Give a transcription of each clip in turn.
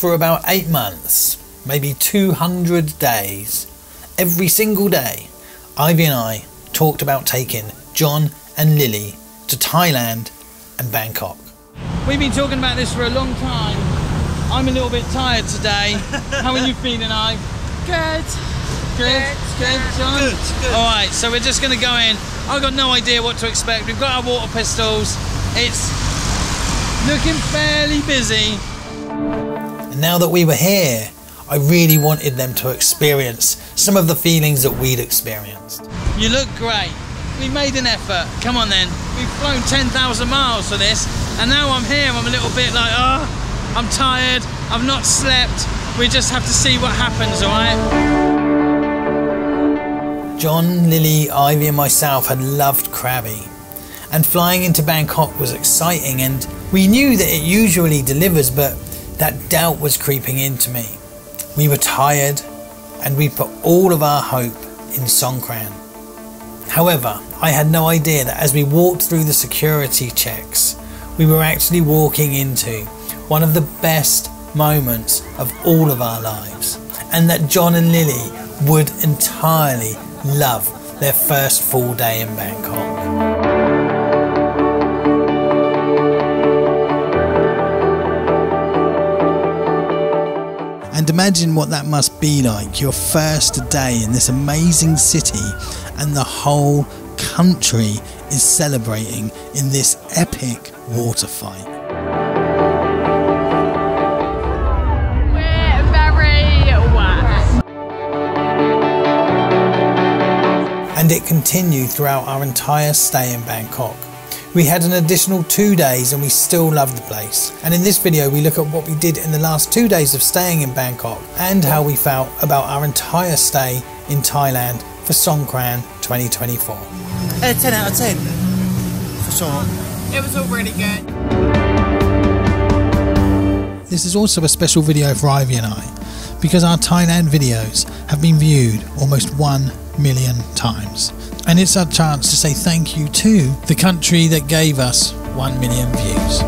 For about 8 months, maybe 200 days, every single day, Ivy and I talked about taking John and Lily to Thailand and Bangkok. We've been talking about this for a long time. I'm a little bit tired today. How are you feeling, Ivy? Good. Good, John? Good. Alright, so we're just going to go in. I've got no idea what to expect. We've got our water pistols. It's looking fairly busy. And now that we were here, I really wanted them to experience some of the feelings that we'd experienced. You look great. We made an effort. Come on then. We've flown 10,000 miles for this, and now I'm here. I'm a little bit like, I'm tired. I've not slept. We just have to see what happens, alright? John, Lily, Ivy and myself had loved Krabi, and flying into Bangkok was exciting, and we knew that it usually delivers, but that doubt was creeping into me. We were tired and we put all of our hope in Songkran. However, I had no idea that as we walked through the security checks, we were actually walking into one of the best moments of all of our lives, and that John and Lily would entirely love their first full day in Bangkok. And imagine what that must be like, your first day in this amazing city, and the whole country is celebrating in this epic water fight. We're very wet. And it continued throughout our entire stay in Bangkok. We had an additional 2 days and we still loved the place. And in this video we look at what we did in the last 2 days of staying in Bangkok and how we felt about our entire stay in Thailand for Songkran 2024. 10 out of 10, for sure. It was all really good. This is also a special video for Ivy and I, because our Thailand videos have been viewed almost 1 million times. And it's our chance to say thank you to the country that gave us 1 million views.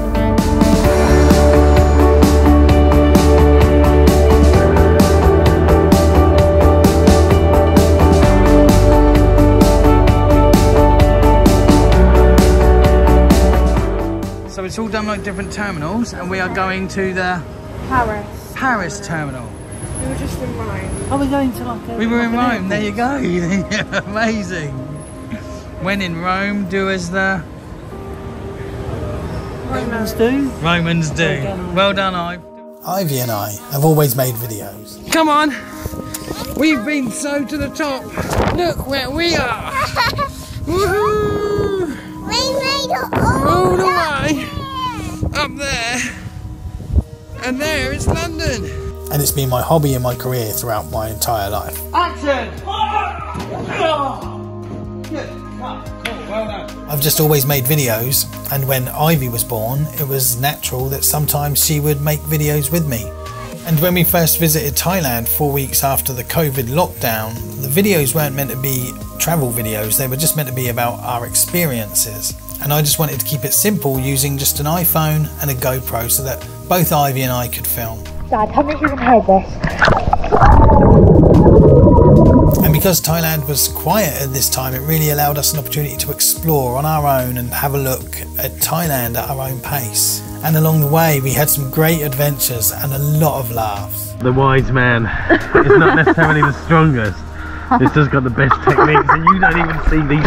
So it's all done like different terminals, and we are going to the Paris terminal. We were just in Rome. Oh, we're going to like a... We were in Rome, there you go. Amazing. When in Rome, do as the Romans do. Romans do. Well done, Ivy. Ivy and I have always made videos. Come on. We've been so to the top. Look where we are. Woohoo! We made it All the way up there. And there is London. And it's been my hobby and my career throughout my entire life. Action! Good. Cool. Well done. I've just always made videos, and when Ivy was born, it was natural that sometimes she would make videos with me. And when we first visited Thailand 4 weeks after the COVID lockdown, the videos weren't meant to be travel videos, they were just meant to be about our experiences. And I just wanted to keep it simple using just an iPhone and a GoPro so that both Ivy and I could film. Dad, tell me if you can hear this. And because Thailand was quiet at this time, it really allowed us an opportunity to explore on our own and have a look at Thailand at our own pace. And along the way we had some great adventures and a lot of laughs. The wise man is not necessarily the strongest. It's just got the best techniques and you don't even see these.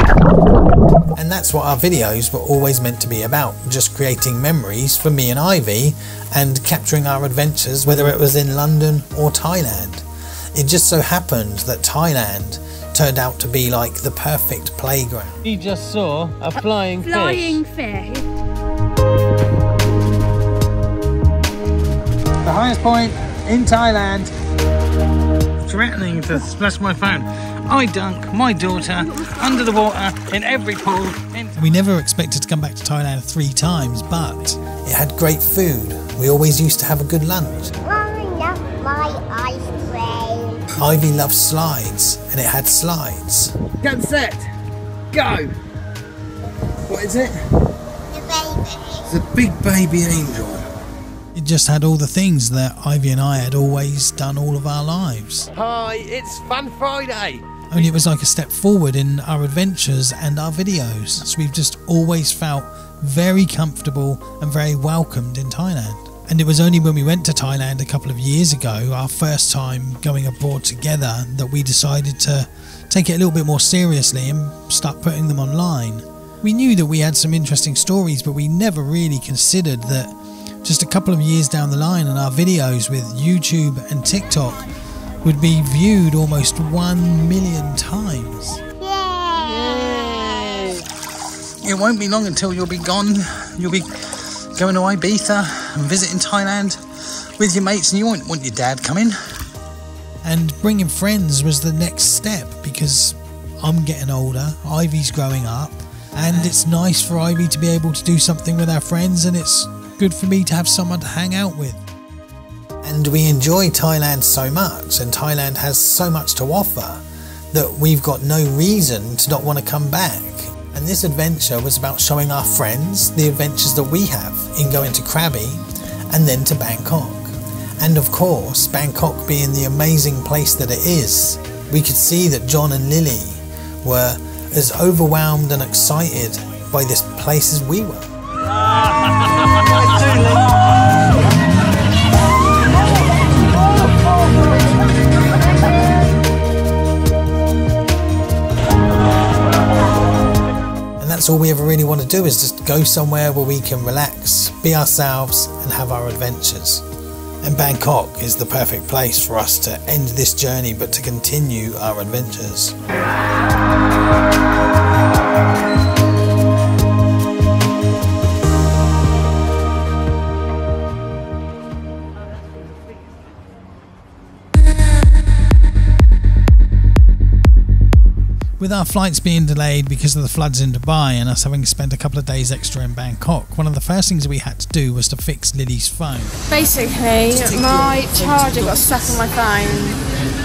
And that's what our videos were always meant to be about, just creating memories for me and Ivy and capturing our adventures, whether it was in London or Thailand. It just so happened that Thailand turned out to be like the perfect playground. We just saw a flying fish. Flying fish. The highest point in Thailand. Threatening to splash my phone. I dunk my daughter under the water in every pool. We never expected to come back to Thailand 3 times, but it had great food. We always used to have a good lunch. I love my ice cream. Ivy loved slides, and it had slides. Get set. Go. What is it? The baby. The big baby angel. It just had all the things that Ivy and I had always done all of our lives. Hi, it's Fun Friday. Only it was like a step forward in our adventures and our videos. So we've just always felt very comfortable and very welcomed in Thailand. And it was only when we went to Thailand a couple of years ago, our first time going abroad together, that we decided to take it a little bit more seriously and start putting them online. We knew that we had some interesting stories, but we never really considered that just a couple of years down the line and our videos with YouTube and TikTok would be viewed almost 1 million times. Yay! It won't be long until you'll be gone. You'll be going to Ibiza and visiting Thailand with your mates, and you won't want your dad coming. And bringing friends was the next step, because I'm getting older, Ivy's growing up, and it's nice for Ivy to be able to do something with our friends, and it's good for me to have someone to hang out with. And we enjoy Thailand so much, and Thailand has so much to offer, that we've got no reason to not want to come back. And this adventure was about showing our friends the adventures that we have in going to Krabi and then to Bangkok. And of course, Bangkok being the amazing place that it is, we could see that John and Lily were as overwhelmed and excited by this place as we were. That's all we ever really want to do, is just go somewhere where we can relax, be ourselves and have our adventures. And Bangkok is the perfect place for us to end this journey, but to continue our adventures. With our flights being delayed because of the floods in Dubai and us having spent a couple of days extra in Bangkok, one of the first things that we had to do was to fix Lily's phone. Basically, my charger got stuck on my phone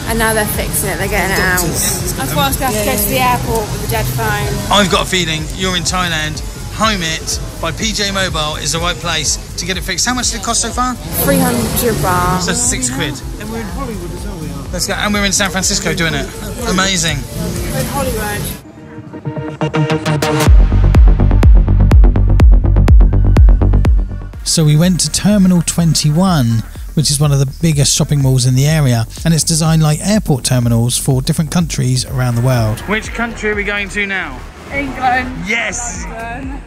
and now they're fixing it, they're getting it out. Otherwise I have to go to the airport with a dead phone. I've got a feeling you're in Thailand. Home It by PJ Mobile is the right place to get it fixed. How much did it cost so far? 300 baht. So £6. And we're in Hollywood as well, we are. Let's go. And we're in San Francisco doing it. Amazing. We're in Hollywood. So we went to Terminal 21, which is one of the biggest shopping malls in the area, and it's designed like airport terminals for different countries around the world. Which country are we going to now? England. Yes! London.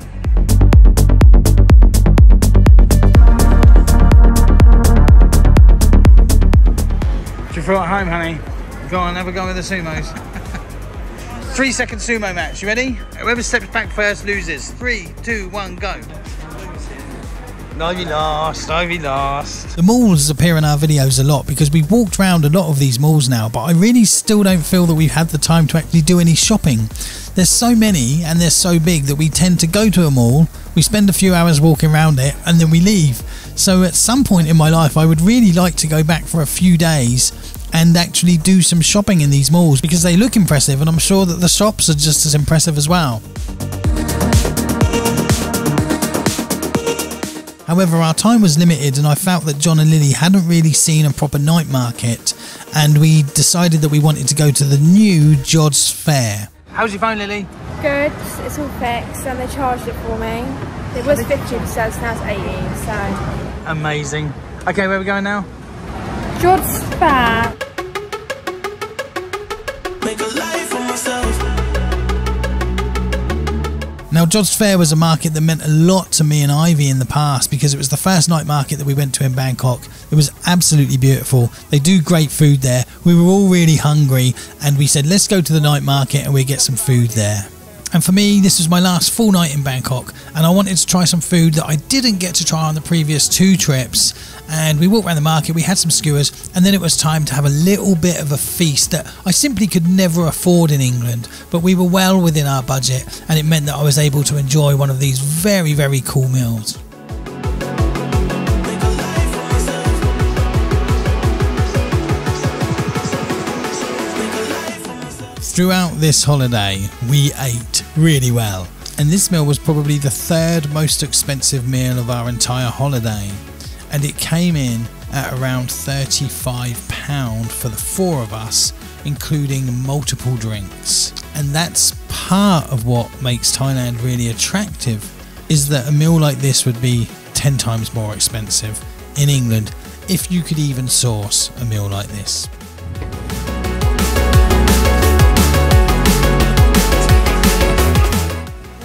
Do you feel at home, honey? Go on, have a go with the sumos. 3-second sumo match. You ready? Whoever steps back first loses. 3, 2, 1, go. Ivy lost. Ivy lost. The malls appear in our videos a lot because we've walked around a lot of these malls now, but I really still don't feel that we've had the time to actually do any shopping. There's so many and they're so big that we tend to go to a mall, we spend a few hours walking around it and then we leave. So at some point in my life I would really like to go back for a few days and actually do some shopping in these malls, because they look impressive and I'm sure that the shops are just as impressive as well. However, our time was limited and I felt that John and Lily hadn't really seen a proper night market, and we decided that we wanted to go to the new Jodd's Fair. How's your phone, Lily? Good, it's all fixed and they charged it for me. It was 50%, so now it's 80, so... Amazing. Okay, where are we going now? Jodd's Fair. Make a life for myself. Now, Jodd's Fair was a market that meant a lot to me and Ivy in the past, because it was the first night market that we went to in Bangkok. It was absolutely beautiful. They do great food there. We were all really hungry and we said, let's go to the night market and we'll get some food there. And for me, this was my last full night in Bangkok and I wanted to try some food that I didn't get to try on the previous 2 trips. And we walked around the market, we had some skewers, and then it was time to have a little bit of a feast that I simply could never afford in England, but we were well within our budget and it meant that I was able to enjoy one of these very, very cool meals. Throughout this holiday, we ate really well, and this meal was probably the 3rd most expensive meal of our entire holiday. and it came in at around £35 for the 4 of us, including multiple drinks. And that's part of what makes Thailand really attractive, is that a meal like this would be 10 times more expensive in England if you could even source a meal like this.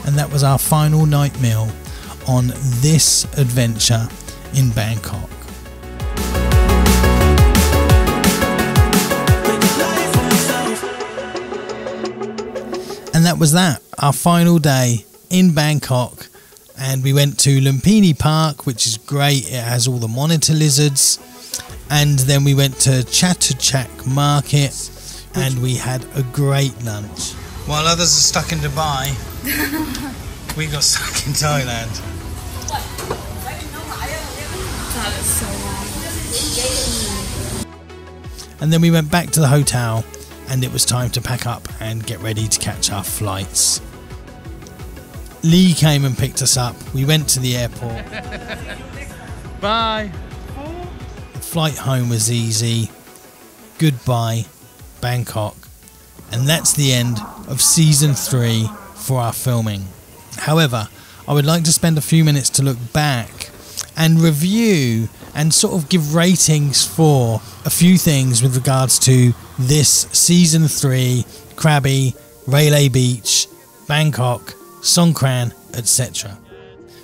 And that was our final night meal on this adventure in Bangkok. And that was that, our final day in Bangkok. And we went to Lumpini Park, which is great. It has all the monitor lizards. And then we went to Chatuchak Market and we had a great lunch. While others are stuck in Dubai, we got stuck in Thailand. That is so nice. And then we went back to the hotel and it was time to pack up and get ready to catch our flights. Lee came and picked us up. We went to the airport. Bye. The flight home was easy. Goodbye, Bangkok. And that's the end of season 3 for our filming. However, I would like to spend a few minutes to look back and review and sort of give ratings for a few things with regards to this season 3, Krabi, Railay Beach, Bangkok, Songkran, etc.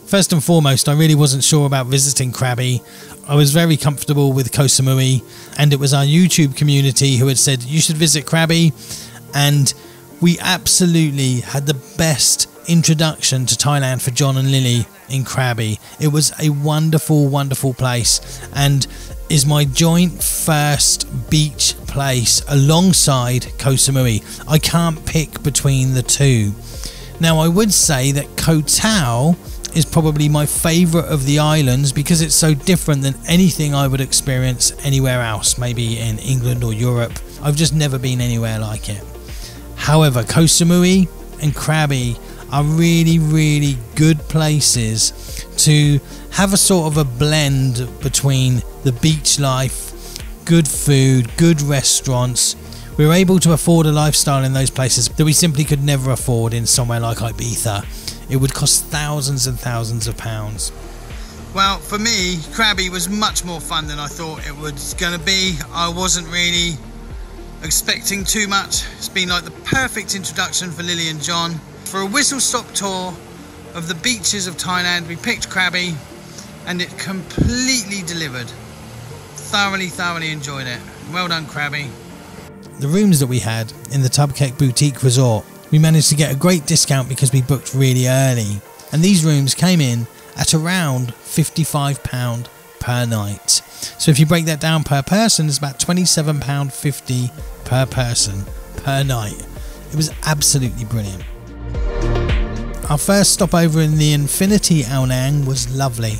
First and foremost, I really wasn't sure about visiting Krabi. I was very comfortable with Koh Samui, and it was our YouTube community who had said you should visit Krabi, and we absolutely had the best introduction to Thailand for John and Lily in Krabi. It was a wonderful, wonderful place, and is my joint first beach place alongside Koh Samui. I can't pick between the two. Now, I would say that Koh Tao is probably my favourite of the islands because it's so different than anything I would experience anywhere else, maybe in England or Europe. I've just never been anywhere like it. However, Koh Samui and Krabi are really, really good places to have a sort of a blend between the beach life, good food, good restaurants. We were able to afford a lifestyle in those places that we simply could never afford in somewhere like Ibiza. It would cost thousands and thousands of pounds. Well, for me, Krabi was much more fun than I thought it was going to be. I wasn't really expecting too much. It's been like the perfect introduction for Lily and John. For a whistle-stop tour of the beaches of Thailand, we picked Krabi and it completely delivered. Thoroughly enjoyed it. Well done, Krabi. The rooms that we had in the Thailand Boutique Resort, we managed to get a great discount because we booked really early. And these rooms came in at around £55 per night. So if you break that down per person, it's about £27.50 per person per night. It was absolutely brilliant. Our first stopover in the Infinity Ao Nang was lovely.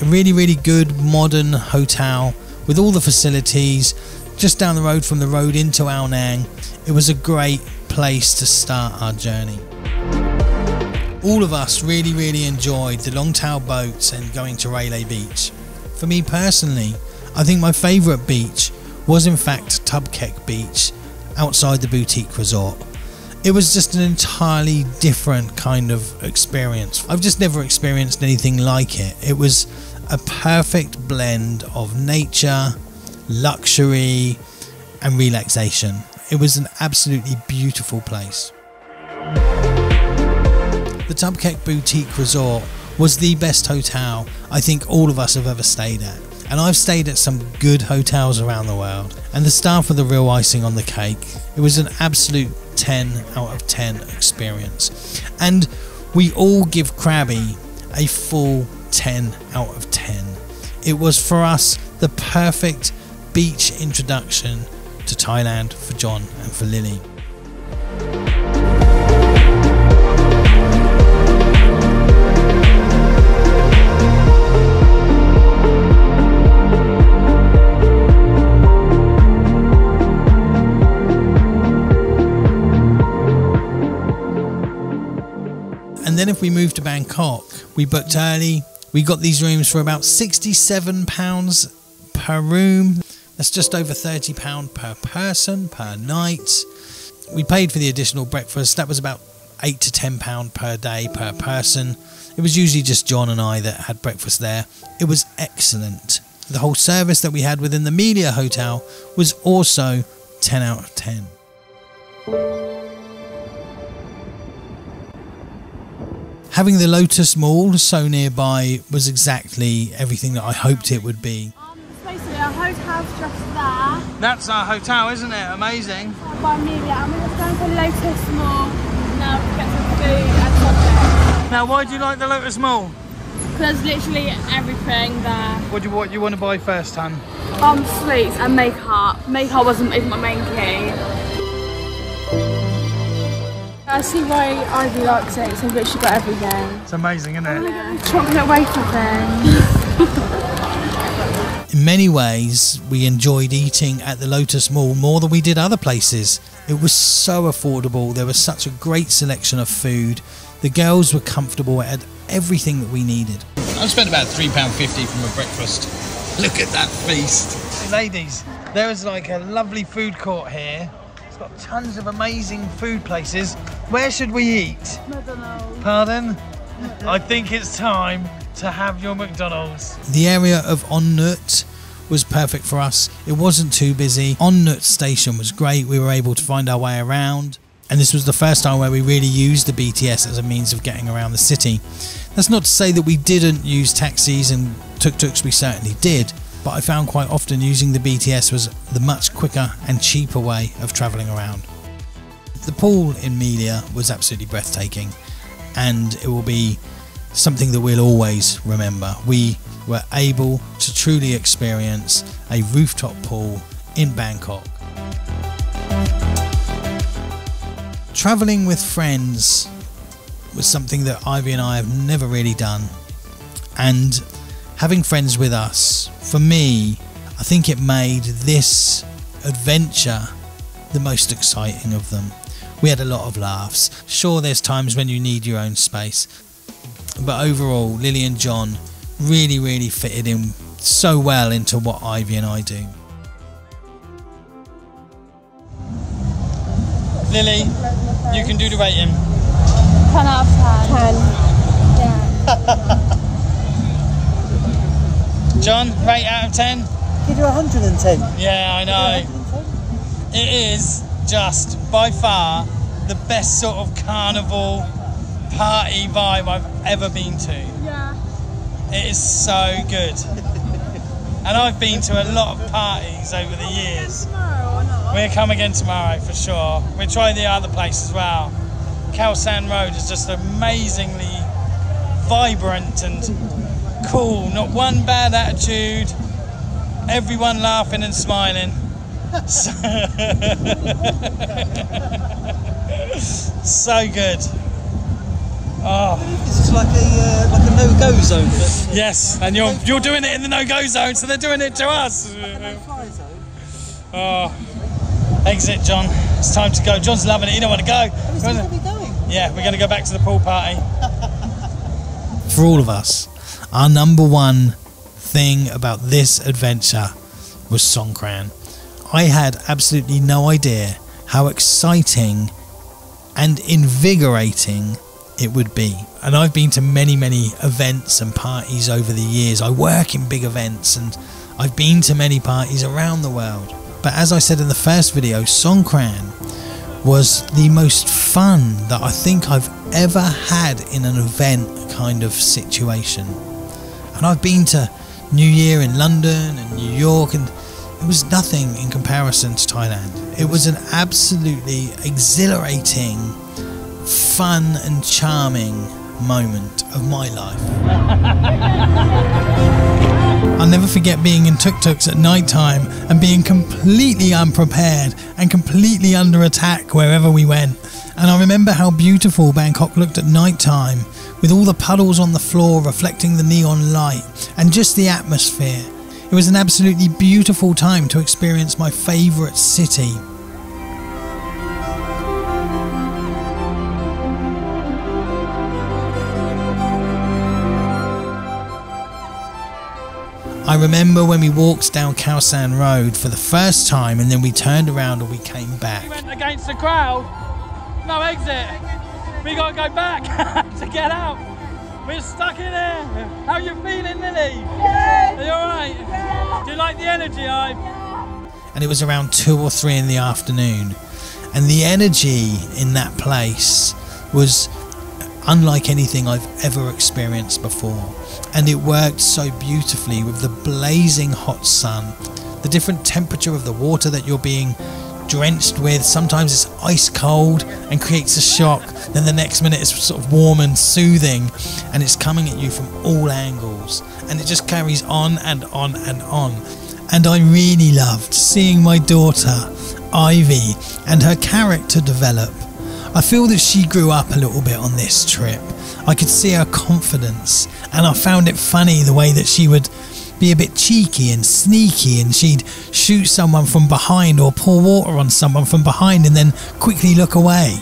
A really, really good modern hotel with all the facilities just down the road from the road into Ao Nang. It was a great place to start our journey. All of us really, really enjoyed the long-tail boats and going to Railay Beach. For me personally, I think my favourite beach was in fact Thailand Beach outside the boutique resort. It was just an entirely different kind of experience. I've just never experienced anything like it. It was a perfect blend of nature, luxury and relaxation. It was an absolutely beautiful place. The Thailand Boutique Resort was the best hotel I think all of us have ever stayed at. And I've stayed at some good hotels around the world, and the staff were the real icing on the cake. It was an absolute 10 out of 10 experience. And we all give Krabi a full 10 out of 10. It was for us the perfect beach introduction to Thailand for John and for Lily. And then if we moved to Bangkok, we booked early, We got these rooms for about £67 per room. That's just over £30 per person per night. We paid for the additional breakfast. That was about £8 to £10 per day per person. It was usually just John and I that had breakfast there. It was excellent. The whole service that we had within the Melia Hotel was also 10 out of 10. Having the Lotus Mall so nearby was exactly everything that I hoped it would be. Basically, our hotel's just there. That's our hotel, isn't it? Amazing. By Amelia, and we're just going to Lotus Mall now to get some food and something. Now, why do you like the Lotus Mall? There's literally everything there. What you want to buy first, hun? Sweets and makeup. Makeup isn't my main key. I see why Ivy likes it. It's literally got everything. It's amazing, isn't it? Yeah. Chocolate wafer thing. In many ways, we enjoyed eating at the Lotus Mall more than we did other places. It was so affordable. There was such a great selection of food. The girls were comfortable, had everything that we needed. I've spent about £3.50 from a breakfast. Look at that feast. Ladies, there is like a lovely food court here. It's got tons of amazing food places. Where should we eat? McDonald's. Pardon? I think it's time to have your McDonald's. The area of Onnut was perfect for us. It wasn't too busy. Onnut station was great. We were able to find our way around. And this was the first time where we really used the BTS as a means of getting around the city. That's not to say that we didn't use taxis and tuk-tuks, we certainly did, but I found quite often using the BTS was the much quicker and cheaper way of travelling around. The pool in Melia was absolutely breathtaking, and it will be something that we'll always remember. We were able to truly experience a rooftop pool in Bangkok. Travelling with friends was something that Ivy and I have never really done, and having friends with us, for me, I think it made this adventure the most exciting of them. We had a lot of laughs. Sure, there's times when you need your own space, but overall Lily and John really fitted in so well into what Ivy and I do. Lily, you can do the rating. 10 out of 10. 10. John, rate out of 10? You do 110. Yeah, I know. It is just by far the best sort of carnival party vibe I've ever been to. Yeah. It is so good. And I've been to a lot of parties over the years. Tomorrow or not? We'll come again tomorrow for sure. We'll try the other place as well. Khao San Road is just amazingly vibrant and cool. Not one bad attitude. Everyone laughing and smiling. So good. Oh. This is like a no-go zone. But, Yes, and you're doing it in the no-go zone, so they're doing it to us. no-fly zone. Oh. Exit, John. It's time to go. John's loving it. You don't want to go. Where are we going? Yeah, we're going to go back to the pool party. For all of us, our number one thing about this adventure was Songkran. I had absolutely no idea how exciting and invigorating it would be. And I've been to many events and parties over the years. I work in big events and I've been to many parties around the world. But as I said in the first video, Songkran was the most fun that I think I've ever had in an event kind of situation. And I've been to New Year in London and New York, and it was nothing in comparison to Thailand. It was an absolutely exhilarating, fun and charming moment of my life. I'll never forget being in tuk-tuks at night time and being completely unprepared and completely under attack wherever we went. And I remember how beautiful Bangkok looked at night time, with all the puddles on the floor reflecting the neon light and just the atmosphere. It was an absolutely beautiful time to experience my favourite city. I remember when we walked down Koh Samui Road for the first time and then we turned around and we came back. We went against the crowd. No exit. We got to go back to get out. We're stuck in here. How are you feeling, Lily? Are you alright? Yeah. Do you like the energy, Ive? And it was around 2 or 3 in the afternoon. And the energy in that place was unlike anything I've ever experienced before. And it worked so beautifully with the blazing hot sun, the different temperature of the water that you're being drenched with. Sometimes it's ice cold and creates a shock, then the next minute it's sort of warm and soothing, and it's coming at you from all angles, and it just carries on and on and on. And I really loved seeing my daughter Ivy and her character develop. I feel that she grew up a little bit on this trip. I could see her confidence, and I found it funny the way that she would be a bit cheeky and sneaky, and she'd shoot someone from behind or pour water on someone from behind and then quickly look away,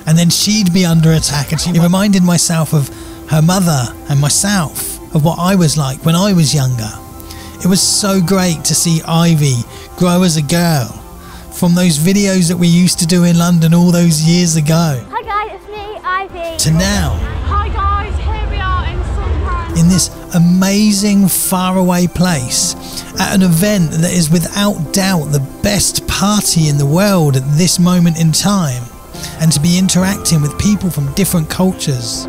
and then she'd be under attack. And she reminded myself of her mother and myself, of what I was like when I was younger. It was so great to see Ivy grow as a girl from those videos that we used to do in London all those years ago. Hi guys, it's me, Ivy. To now. Hi guys, here we are in Songkran. In this amazing faraway place at an event that is without doubt the best party in the world at this moment in time, and to be interacting with people from different cultures.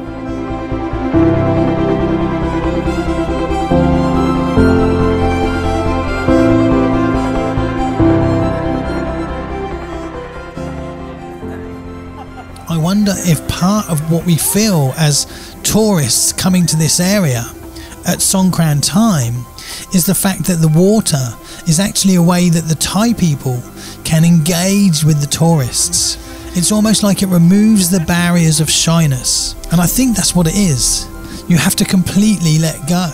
I wonder if part of what we feel as tourists coming to this area at Songkran time is the fact that the water is actually a way that the Thai people can engage with the tourists. It's almost like it removes the barriers of shyness, and I think that's what it is. You have to completely let go.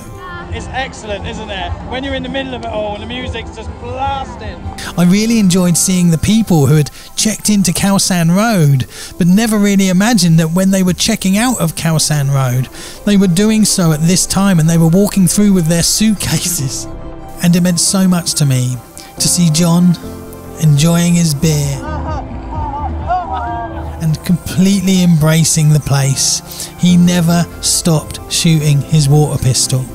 It's excellent, isn't it? When you're in the middle of it all and the music's just blasting. I really enjoyed seeing the people who had checked into Koh Samui Road but never really imagined that when they were checking out of Koh Samui Road they were doing so at this time, and they were walking through with their suitcases. And it meant so much to me to see John enjoying his beer and completely embracing the place. He never stopped shooting his water pistol.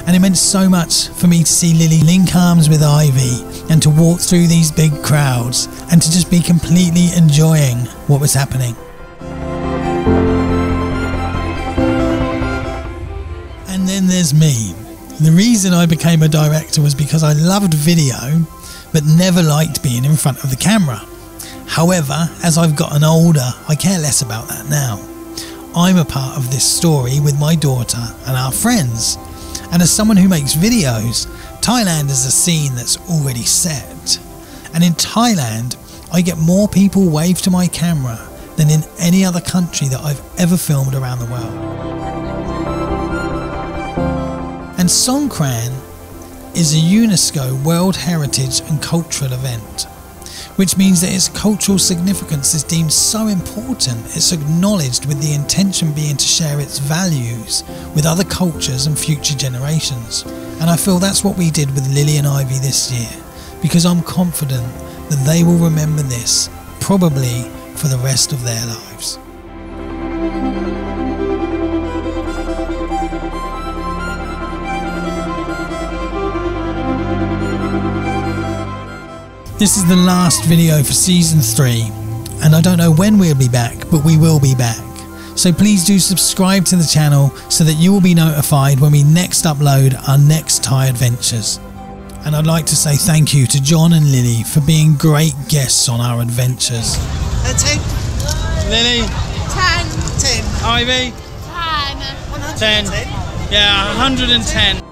And it meant so much for me to see Lily link arms with Ivy and to walk through these big crowds and to just be completely enjoying what was happening. And then there's me. The reason I became a director was because I loved video but never liked being in front of the camera. However, as I've gotten older, I care less about that now. I'm a part of this story with my daughter and our friends. And as someone who makes videos, Thailand is a scene that's already set. And in Thailand, I get more people wave to my camera than in any other country that I've ever filmed around the world. And Songkran is a UNESCO World Heritage and Cultural event, which means that its cultural significance is deemed so important, it's acknowledged with the intention being to share its values with other cultures and future generations. And I feel that's what we did with Lily and Ivy this year, because I'm confident that they will remember this, probably for the rest of their lives. This is the last video for season 3, and I don't know when we'll be back, but we will be back. So please do subscribe to the channel so that you will be notified when we next upload our next Thai adventures. And I'd like to say thank you to John and Lily for being great guests on our adventures. 10. Lily, 10. 10. Ivy, 10. 10. Yeah, 110.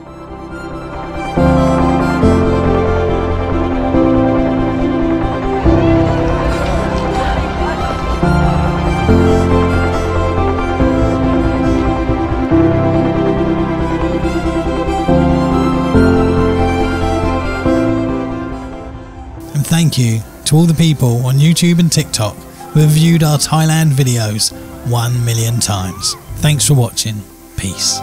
Thank you to all the people on YouTube and TikTok who have viewed our Thailand videos 1 million times. Thanks for watching. Peace.